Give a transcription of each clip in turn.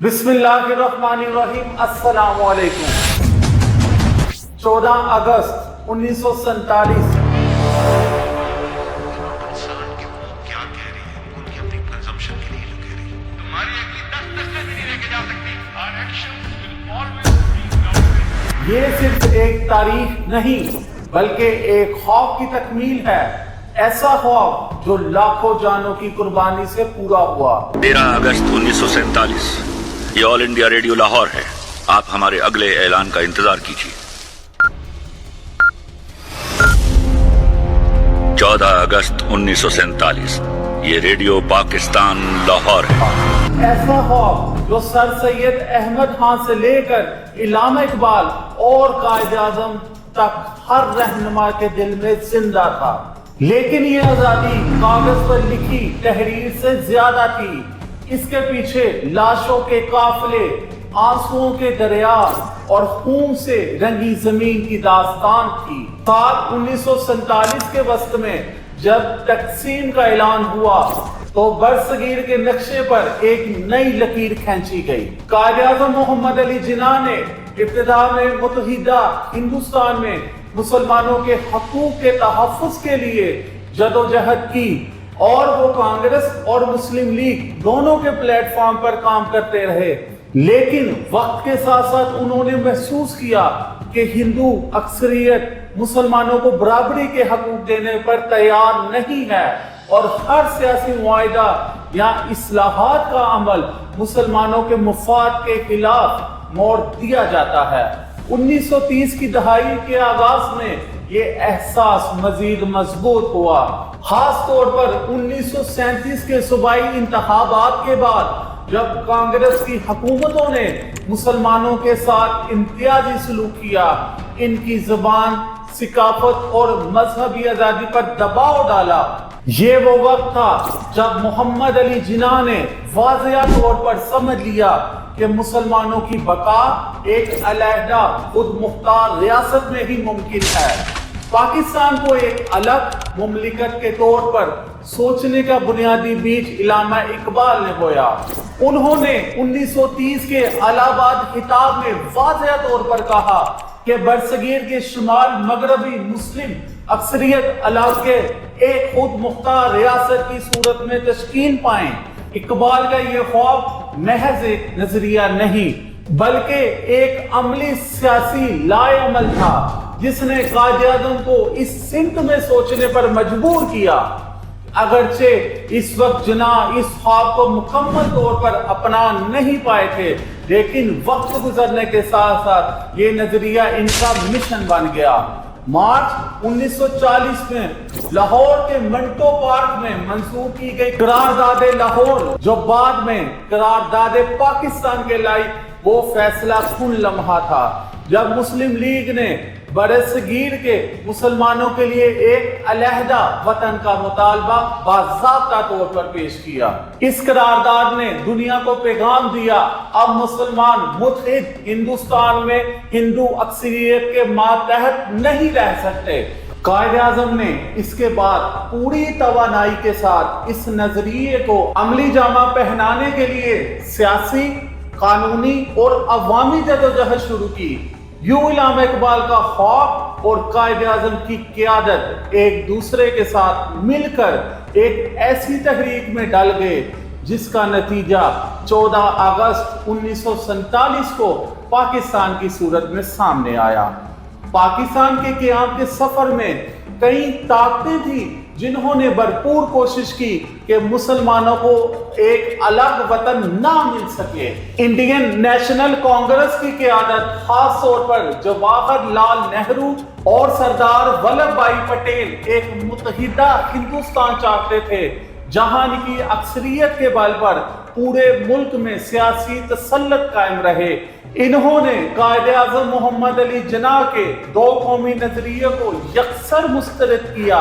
بسم اللہ الرحمن الرحیم۔ السلام علیکم۔ 14 اگست 1947۔ انسان کے وہ کیا کہہ رہی ہے، ان کی اپنی کنزمپشن کے لیے جو کہہ رہی ہے، ہماری اگلی 10 نسلیں بھی نہیں لے کے جا سکتی۔ Our actions will always be grounded۔ یہ صرف ایک تاریخ نہیں بلکہ ایک خواب کی تکمیل ہے، ایسا خواب جو لاکھوں جانوں کی قربانی سے پورا ہوا۔ 13 اگست 1947 یہ آل انڈیا ریڈیو لاہور ہے۔ آپ ہمارے اگلے اعلان کا انتظار کیجیے۔ 14 اگست 1947 یہ ریڈیو پاکستان لاہور ہے۔ ایسا خواب جو سر سید احمد خان سے لے کر علامہ اقبال اور قائد اعظم تک ہر رہنما کے دل میں زندہ تھا، لیکن یہ آزادی کاغذ پر لکھی تحریر سے زیادہ تھی۔ اس کے پیچھے لاشوں کے قافلے، آنسوؤں کے دریا اور خون سے رنگی زمین کی داستان تھی۔ سال 1947 کے وسط میں جب تقسیم کا اعلان ہوا تو برصغیر کے نقشے پر ایک نئی لکیر کھینچی گئی۔ قائد اعظم محمد علی جناح نے ابتدا میں متحدہ ہندوستان میں مسلمانوں کے حقوق کے تحفظ کے لیے جدوجہد کی، اور وہ کانگریس اور مسلم لیگ دونوں کے پلیٹ فارم پر کام کرتے رہے، لیکن وقت کے ساتھ ساتھ انہوں نے محسوس کیا کہ ہندو اکثریت مسلمانوں کو برابری کے حقوق دینے پر تیار نہیں ہے، اور ہر سیاسی معاہدہ یا اصلاحات کا عمل مسلمانوں کے مفاد کے خلاف موڑ دیا جاتا ہے۔ 1930 کی دہائی کے آغاز میں یہ احساس مزید مضبوط ہوا، خاص طور پر 1937 کے صوبائی انتخابات کے بعد جب کانگریس کی حکومتوں نے مسلمانوں کے ساتھ امتیازی سلوک کیا، ان کی زبان، ثقافت اور مذہبی آزادی پر دباؤ ڈالا۔ یہ وہ وقت تھا جب محمد علی جناح نے واضح طور پر سمجھ لیا کہ مسلمانوں کی بقا ایک علیحدہ خود مختار ریاست میں ہی ممکن ہے۔ پاکستان کو ایک الگ مملکت کے طور پر سوچنے کا بنیادی بیج علامہ اقبال نے بویا۔ انہوں نے 1930 کے الہ آباد خطاب میں واضح طور پر کہا کہ برصغیر کے شمال مغربی مسلم اکثریت علاقے ایک خود مختار ریاست کی صورت میں تشکیل پائیں۔ اقبال کا یہ خواب محض ایک نظریہ نہیں بلکہ ایک عملی سیاسی لائے عمل تھا جس نے قائد اعظم کو اس سمت میں سوچنے پر مجبور کیا۔ اگرچہ اس وقت جناح اس خواب کو مکمل طور پر اپنا نہیں پائے تھے، لیکن وقت گزرنے کے ساتھ ساتھ یہ نظریہ ان کا مشن بن گیا۔ مارچ 1940 میں لاہور کے منٹو پارک میں منظور کی گئی قرارداد لاہور، جو بعد میں قرارداد پاکستان کے لائی، وہ فیصلہ کن لمحہ تھا جب مسلم لیگ نے برصغیر کے مسلمانوں کے لیے ایک علیحدہ وطن کا مطالبہ باضابطہ طور پر پیش کیا۔ اس قرارداد نے دنیا کو پیغام دیا، اب مسلمان متحد ہندوستان میں ہندو اکثریت کے ماتحت نہیں رہ سکتے۔ قائد اعظم نے اس کے بعد پوری توانائی کے ساتھ اس نظریے کو عملی جامہ پہنانے کے لیے سیاسی، قانونی اور عوامی جدوجہد شروع کی۔ یوں علامہ اقبال کا خواب اور قائد اعظم کی قیادت ایک دوسرے کے ساتھ مل کر ایک ایسی تحریک میں ڈل گئے جس کا نتیجہ 14 اگست 1947 کو پاکستان کی صورت میں سامنے آیا۔ پاکستان کے قیام کے سفر میں کئی طاقتیں تھیں جنہوں نے بھرپور کوشش کی کہ مسلمانوں کو ایک الگ وطن نہ مل سکے۔ انڈین نیشنل کانگریس کی قیادت خاص طور پر جواہر لال نہرو اور سردار ولبھ بھائی پٹیل ایک متحدہ ہندوستان چاہتے تھے جہاں کی اکثریت کے بل پر پورے ملک میں سیاسی تسلط قائم رہے۔ انہوں نے قائد اعظم محمد علی جناح کے دو قومی نظریے کو یکسر مسترد کیا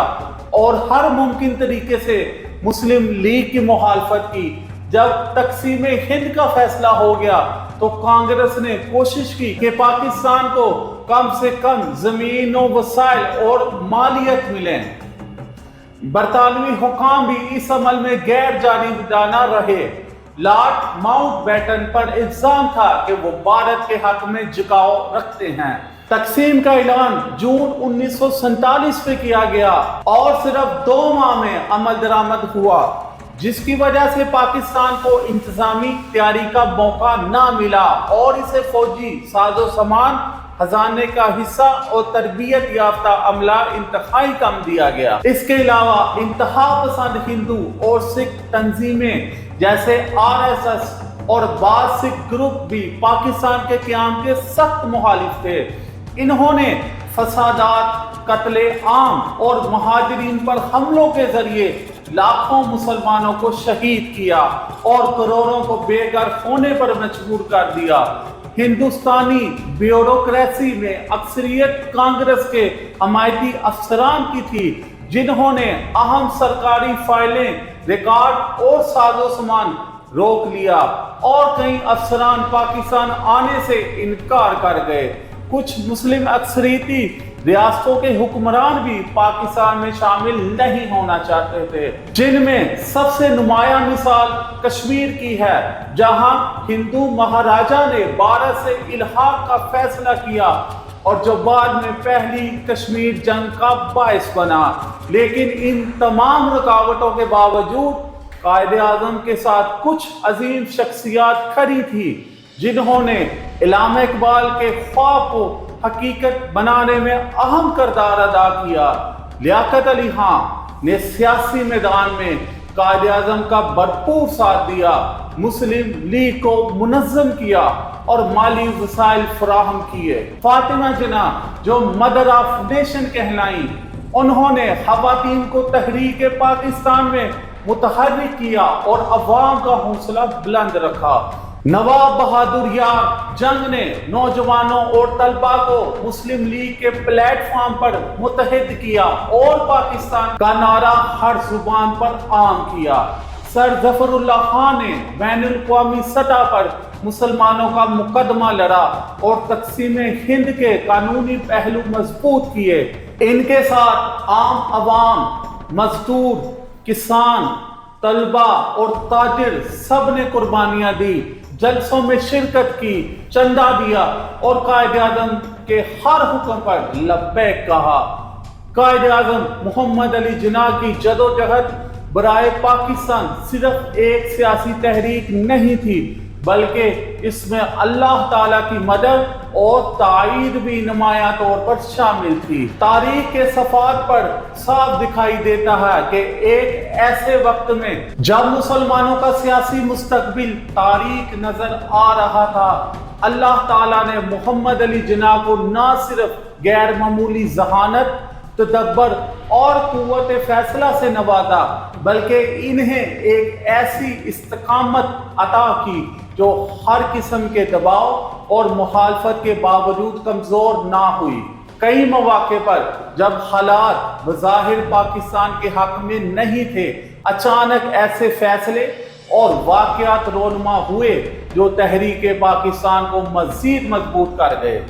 اور ہر ممکن طریقے سے مسلم لیگ کی مخالفت کی۔ جب تقسیم ہند کا فیصلہ ہو گیا تو کانگریس نے کوشش کی کہ پاکستان کو کم سے کم زمین و وسائل اور مالیت ملیں۔ برطانوی حکام بھی اس عمل میں غیر جانبدارانہ رہے۔ لارڈ ماؤنٹ بیٹن پر الزام تھا کہ وہ بھارت کے حق میں جھکاؤ رکھتے ہیں۔ تقسیم کا اعلان جون 1947 میں کیا گیا اور صرف 2 ماہ میں عمل درآمد ہوا، جس کی وجہ سے پاکستان کو انتظامی تیاری کا موقع نہ ملا اور اسے فوجی ساز و سامان، خزانے کا حصہ اور تربیت یافتہ عملہ انتہائی کم دیا گیا۔ اس کے علاوہ انتہا پسند ہندو اور سکھ تنظیمیں جیسے RSS اور بعض سکھ گروپ بھی پاکستان کے قیام کے سخت مخالف تھے۔ انہوں نے فسادات، قتل عام اور مہاجرین پر حملوں کے ذریعے لاکھوں مسلمانوں کو شہید کیا اور کروڑوں کو بے گھر ہونے پر مجبور کر دیا۔ ہندوستانی بیوروکریسی میں اکثریت کانگریس کے حمایتی افسران کی تھی، جنہوں نے اہم سرکاری فائلیں، ریکارڈ اور ساز و سامان روک لیا اور کئی افسران پاکستان آنے سے انکار کر گئے۔ کچھ مسلم اکثریتی ریاستوں کے حکمران بھی پاکستان میں شامل نہیں ہونا چاہتے تھے، جن میں سب سے نمایاں مثال کشمیر کی ہے، جہاں ہندو مہاراجا نے بھارت سے الحاق کا فیصلہ کیا اور جو بعد میں پہلی کشمیر جنگ کا باعث بنا۔ لیکن ان تمام رکاوٹوں کے باوجود قائد اعظم کے ساتھ کچھ عظیم شخصیات کھڑی تھی، جنہوں نے علامہ اقبال کے خواب کو حقیقت بنانے میں اہم کردار ادا کیا۔ لیاقت علی خان نے سیاسی میدان میں قائد اعظم کا بھرپور ساتھ دیا، مسلم لیگ کو منظم کیا اور مالی وسائل فراہم کیے۔ فاطمہ جناح جو مدر آف نیشن کہلائیں، انہوں نے خواتین کو تحریک پاکستان میں متحرک کیا اور عوام کا حوصلہ بلند رکھا۔ نواب بہادر یار جنگ نے نوجوانوں اور طلباء کو مسلم لیگ کے پلیٹ فارم پر متحد کیا اور پاکستان کا نعرہ ہر زبان پر عام کیا۔ سر ظفر اللہ خان نے بین الاقوامی سطح پر مسلمانوں کا مقدمہ لڑا اور تقسیم ہند کے قانونی پہلو مضبوط کیے۔ ان کے ساتھ عام عوام، مزدور، کسان، طلباء اور تاجر سب نے قربانیاں دی، جلسوں میں شرکت کی، چندہ دیا اور قائد اعظم کے ہر حکم پر لبیک کہا۔ قائد اعظم محمد علی جناح کی جدوجہد برائے پاکستان صرف ایک سیاسی تحریک نہیں تھی، بلکہ اس میں اللہ تعالیٰ کی مدد اور تائید بھی نمایاں طور پر شامل تھی۔ تاریخ کے صفحات پر صاف دکھائی دیتا ہے کہ ایک ایسے وقت میں جب مسلمانوں کا سیاسی مستقبل تاریک نظر آ رہا تھا، اللہ تعالیٰ نے محمد علی جناح کو نہ صرف غیر معمولی ذہانت، تدبر اور قوت فیصلہ سے نوازا، بلکہ انہیں ایک ایسی استقامت عطا کی جو ہر قسم کے دباؤ اور مخالفت کے باوجود کمزور نہ ہوئی۔ کئی مواقع پر جب حالات بظاہر پاکستان کے حق میں نہیں تھے، اچانک ایسے فیصلے اور واقعات رونما ہوئے جو تحریک پاکستان کو مزید مضبوط کر گئے۔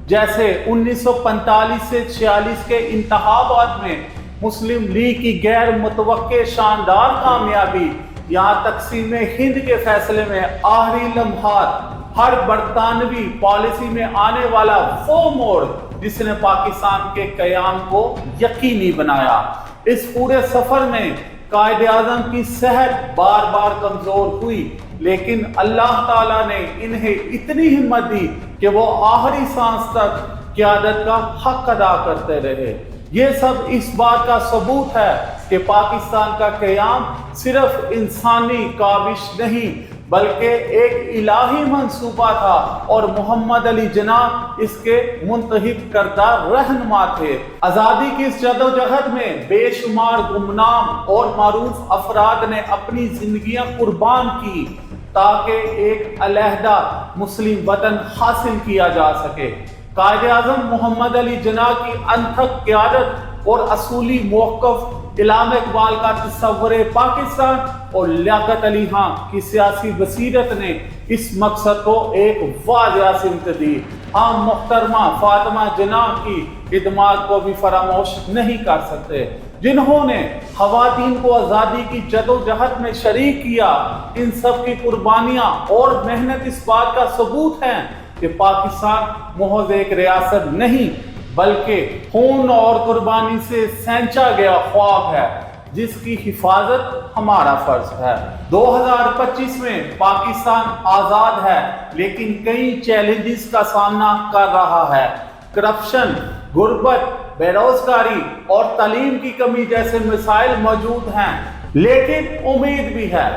جیسے 1945 سے 46 کے انتخابات میں مسلم لیگ کی غیر متوقع شاندار کامیابی، یہاں تقسیم ہند کے فیصلے میں آخری لمحات، ہر برطانوی پالیسی میں آنے والا وہ موڑ جس نے پاکستان کے قیام کو یقینی بنایا۔ اس پورے سفر میں قائد اعظم کی صحت بار بار کمزور ہوئی، لیکن اللہ تعالیٰ نے انہیں اتنی ہمت دی کہ وہ آخری سانس تک قیادت کا حق ادا کرتے رہے۔ یہ سب اس بات کا ثبوت ہے کہ پاکستان کا قیام صرف انسانی کاوش نہیں بلکہ ایک الہی منصوبہ تھا اور محمد علی جناح اس کے منتخب کردہ رہنما تھے۔ آزادی کی اس جدوجہد میں بے شمار گمنام اور معروف افراد نے اپنی زندگیاں قربان کی تاکہ ایک علیحدہ مسلم وطن حاصل کیا جا سکے۔ قائد اعظم محمد علی جناح کی انتھک قیادت اور اصولی موقف، علامہ اقبال کا تصور پاکستان اور لیاقت علی خان کی سیاسی بصیرت نے اس مقصد کو ایک واضح سمت دی۔ ہم محترمہ فاطمہ جناح کی خدمات کو بھی فراموش نہیں کر سکتے۔ جنہوں نے خواتین کو آزادی کی جدوجہد میں شریک کیا، ان سب کی قربانیاں اور محنت اس بات کا ثبوت ہیں کہ پاکستان محض ایک ریاست نہیں بلکہ خون اور قربانی سے سینچا گیا خواب ہے جس کی حفاظت ہمارا فرض ہے۔ 2025 میں پاکستان آزاد ہے لیکن کئی چیلنجز کا سامنا کر رہا ہے۔ کرپشن، غربت، بے روزگاری اور تعلیم کی کمی جیسے مسائل موجود ہیں، لیکن امید بھی ہے،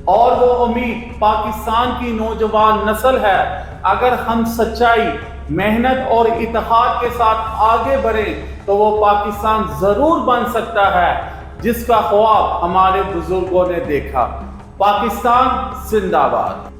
اور وہ امید پاکستان کی نوجوان نسل ہے۔ اگر ہم سچائی، محنت اور اتحاد کے ساتھ آگے بڑھیں تو وہ پاکستان ضرور بن سکتا ہے جس کا خواب ہمارے بزرگوں نے دیکھا۔ پاکستان زندہ باد۔